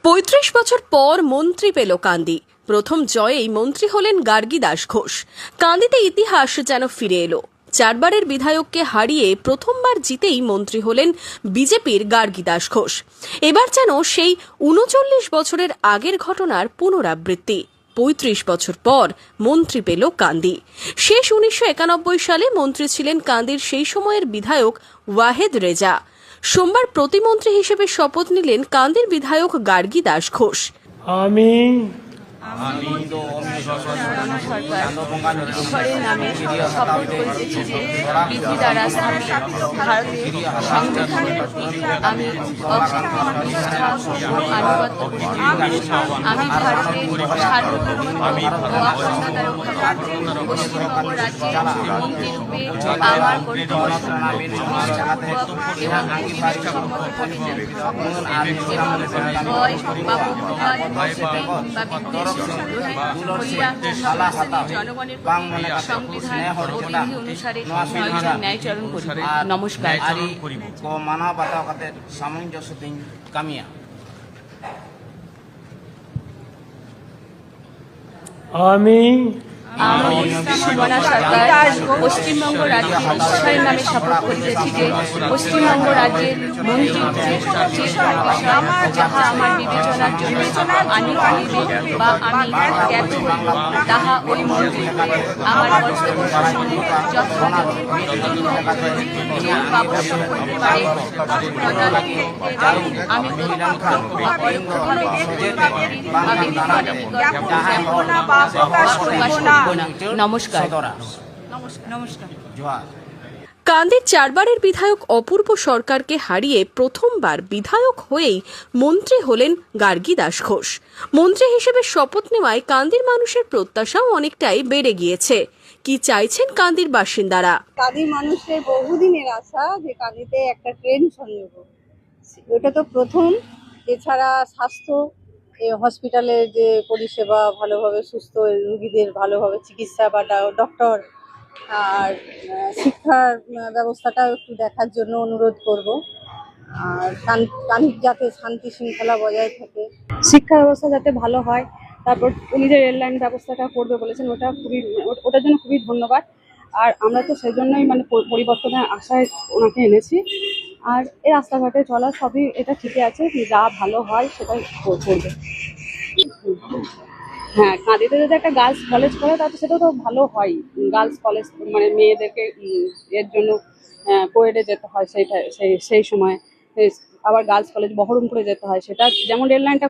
৩৫ বছর পর মন্ত্রী পেল কান্দি। প্রথম জয়েই মন্ত্রী হলেন গার্গী দাস ঘোষ। কান্দিতে ইতিহাস যেন ফিরে এলো। চারবারের বিধায়ককে হারিয়ে প্রথমবার জিতেই মন্ত্রী হলেন বিজেপির গার্গী দাস ঘোষ। এবার যেন সেই ৩৯ বছরের আগের ঘটনার পুনরাবৃত্তি। ৩৫ বছর পর মন্ত্রী পেল কান্দি। শেষ ১৯৯১ সালে মন্ত্রী ছিলেন কান্দির সেই সময়ের বিধায়ক ওয়াহেদ রেজা। সোমবার প্রতিমন্ত্রী হিসেবে শপথ নিলেন কান্দির বিধায়ক গার্গী দাস ঘোষ। আমি ঈশ্বরের নামে শপথ করিতেছি যে বিধি দ্বারা স্থাপিত ভারতের সংবিধানের প্রতি আমি নিষ্ঠা ও আনুগত্য করিব। আমি ভারতের সার্বভৌমত্ব ও অখণ্ডতা রক্ষা করিব। পশ্চিমবঙ্গ রাজ্যের মন্ত্রীরূপে আমার কর্তব্য নিষ্ঠাপূর্বক এবং বিবেকসম্মত করিব এবং ভয় বা পক্ষপাত বা বিদ্বেষ জনগণের প্রতি সংবিধান ও বিধি অনুসারে ন্যায়চরণ করিব। নমস্কার। মানবতা সামঞ্জস্য কামিয়া আমি সুমনা সরকার পশ্চিমবঙ্গ রাজ্যের ঈশ্বরের নামে শপথ করিতেছি যে পশ্চিমবঙ্গ রাজ্যের মন্ত্রীরূপে যে বিষয় যাহা আমার বিবেচনার জন্য আনি করিবে বা আমি ত্যাগ করিব, তাহা ওই মন্ত্রীরূপে আমার কর্তব্য পালনে যথাযথ আবশ্যক হইতে পারে তৎপ্রদানকে আমি প্রত্যক্ষ বা পরোক্ষভাবে নমস্কার। কান্দির চারবারের বিধায়ক অপূর্ব সরকারকে হারিয়ে প্রথমবার বিধায়ক হয়েই মন্ত্রী হলেন গার্গী দাস ঘোষ। মন্ত্রী হিসেবে শপথ নেওয়ায় কান্দির মানুষের প্রত্যাশাও অনেকটাই বেড়ে গিয়েছে। কি চাইছেন কান্দির বাসিন্দারা? কান্দির মানুষের বহুদিনের আশা যে কান্দিতে একটা ট্রেন সংযোগ, ওটা তো প্রথম। এছাড়া স্বাস্থ্য হসপিটালে যে পরিষেবা ভালোভাবে সুস্থ রোগীদের ভালোভাবে চিকিৎসা বা ডক্টর, আর শিক্ষার ব্যবস্থাটাও একটু দেখার জন্য অনুরোধ করব। আর কান্দির যাতে শান্তি শৃঙ্খলা বজায় থাকে, শিক্ষা ব্যবস্থা যাতে ভালো হয়। তারপর উনি যে রেল লাইন ব্যবস্থাটা করবে বলেছেন, ওটার জন্য খুবই ধন্যবাদ। আর আমরা তো সেই জন্যই পরিবর্তনের আশায় ওনাকে এনেছি। আর এই রাস্তাঘাটে চলা সবই এটা ঠিকই আছে, যা ভালো হয় সেটাই করবে। হ্যাঁ, কাঁদিতে যদি একটা গার্লস কলেজ করে তাহলে সেটা তো ভালো হয়। গার্লস কলেজ মেয়েদেরকে এর জন্য কোয়েডে যেতে হয়, সেই সময় আবার গার্লস কলেজ বহরমপুরে যেতে হয়, সেটা যেমন রেল লাইনটা